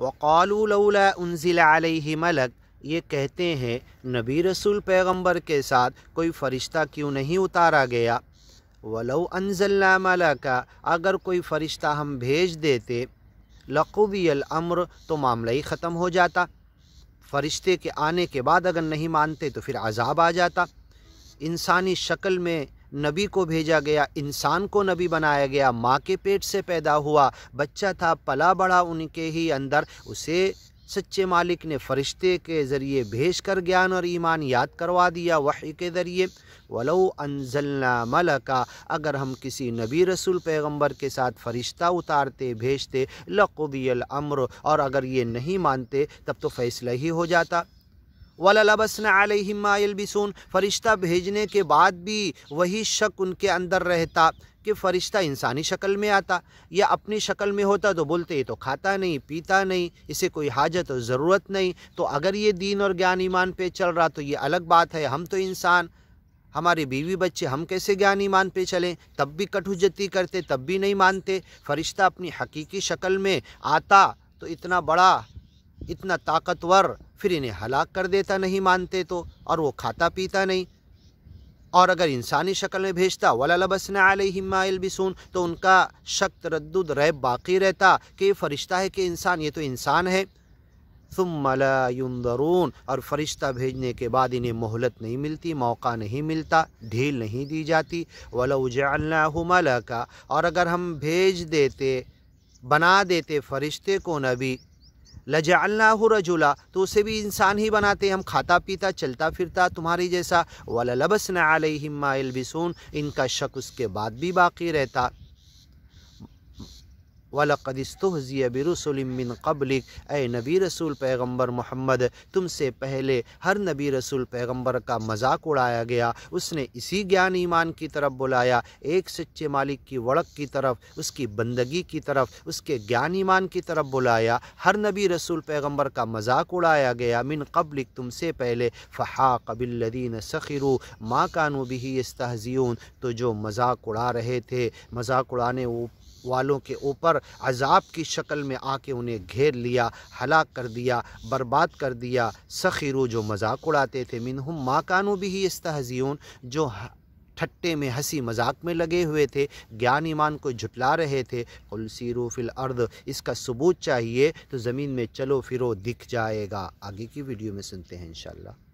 وقالوا لولا انزل علیہ ملک، یہ کہتے ہیں نبی رسول پیغمبر کے ساتھ کوئی فرشتہ کیوں نہیں اتارا گیا۔ ولو انزلنا ملکا، اگر کوئی فرشتہ ہم بھیج دیتے، لقضی الامر، تو معاملہ ہی ختم ہو جاتا۔ فرشتے کے آنے کے بعد اگر نہیں مانتے تو پھر عذاب آ جاتا۔ انسانی شکل میں نبی کو بھیجا گیا، انسان کو نبی بنایا گیا، ماں کے پیٹ سے پیدا ہوا، بچہ تھا، پلا بڑھا ان کے ہی اندر، اسے سچے مالک نے فرشتے کے ذریعے بھیج کر گیان اور ایمان یاد کروا دیا وحی کے ذریعے۔ ولو انزلنا ملکا، اگر ہم کسی نبی رسول پیغمبر کے ساتھ فرشتہ اتارتے بھیجتے، لقضی الامر، اور اگر یہ نہیں مانتے تب تو فیصلہ ہی ہو جاتا۔ وَلَلَبَسْنَ عَلَيْهِمْ مَا يَلْبِسُونَ، فرشتہ بھیجنے کے بعد بھی وہی شک ان کے اندر رہتا کہ فرشتہ انسانی شکل میں آتا، یا اپنی شکل میں ہوتا تو بولتے یہ تو کھاتا نہیں پیتا نہیں، اسے کوئی حاجت اور ضرورت نہیں، تو اگر یہ دین اور گیان ایمان پہ چل رہا تو یہ الگ بات ہے، ہم تو انسان، ہمارے بیوی بچے، ہم کیسے گیان ایمان پہ چلیں؟ تب بھی کٹ حجتی کرتے، تب بھی نہیں مانتے۔ فرشتہ اپنی حقیقی شکل میں آتا تو اتنا بڑا، اتنا طاقتور، پھر انہیں ہلاک کر دیتا نہیں مانتے تو، اور وہ کھاتا پیتا نہیں۔ اور اگر انسانی شکل میں بھیجتا، وَلَلَبَسْنَا عَلَيْهِمْ مَا يَلْبِسُونَ، تو ان کا شک، تردد، ریب باقی رہتا کہ یہ فرشتہ ہے کہ انسان، یہ تو انسان ہے۔ ثم لا ينظرون، اور فرشتہ بھیجنے کے بعد انہیں مہلت نہیں ملتی، موقع نہیں ملتا، ڈھیل نہیں دی جاتی۔ وَلَوْ جَعَلْنَاهُ مَلَكًا، اور اگر ہم بھیج دیتے، بنا دیتے فرشتے کو نبی، لَجَعَلْنَاهُ رَجُلًا، تو اسے بھی انسان ہی بناتے، ہم کھاتا پیتا چلتا پھرتا تمہاری جیسا۔ وَلَلَبَسْنَا عَلَيْهِمْ مَا يَلْبِسُونَ، ان کا شک اس کے بعد بھی باقی رہتا۔ وَلَقَدِ اسْتُهْزِئَ بِرُسُلٍ مِّن قَبْلِكَ، اے نبی رسول پیغمبر محمد، تم سے پہلے ہر نبی رسول پیغمبر کا مذاق اڑایا گیا، اس نے اسی گیان ایمان کی طرف بلایا، ایک سچے مالک کی وڑک کی طرف، اس کی بندگی کی طرف، اس کے گیان ایمان کی طرف بلایا۔ ہر نبی رسول پیغمبر کا مذاق اڑایا گیا، من قبلک، تم سے پہلے، فحاق بالذین سخروا ما كانوا به یستہزئون، تو جو مذاق اڑا رہے تھے، مذاق اڑانے والوں کے اوپر عذاب کی شکل میں آ کے انہیں گھیر لیا، ہلاک کر دیا، برباد کر دیا۔ سخروا، جو مذاق اڑاتے تھے، منہم ما كانوا به یستہزئون، جو ٹھٹے میں، ہنسی مذاق میں لگے ہوئے تھے، گیان ایمان کو جھٹلا رہے تھے۔ قل سیروا فی الارض، اس کا ثبوت چاہیے تو زمین میں چلو پھرو، دکھ جائے گا۔ آگے کی ویڈیو میں سنتے ہیں انشاءاللہ۔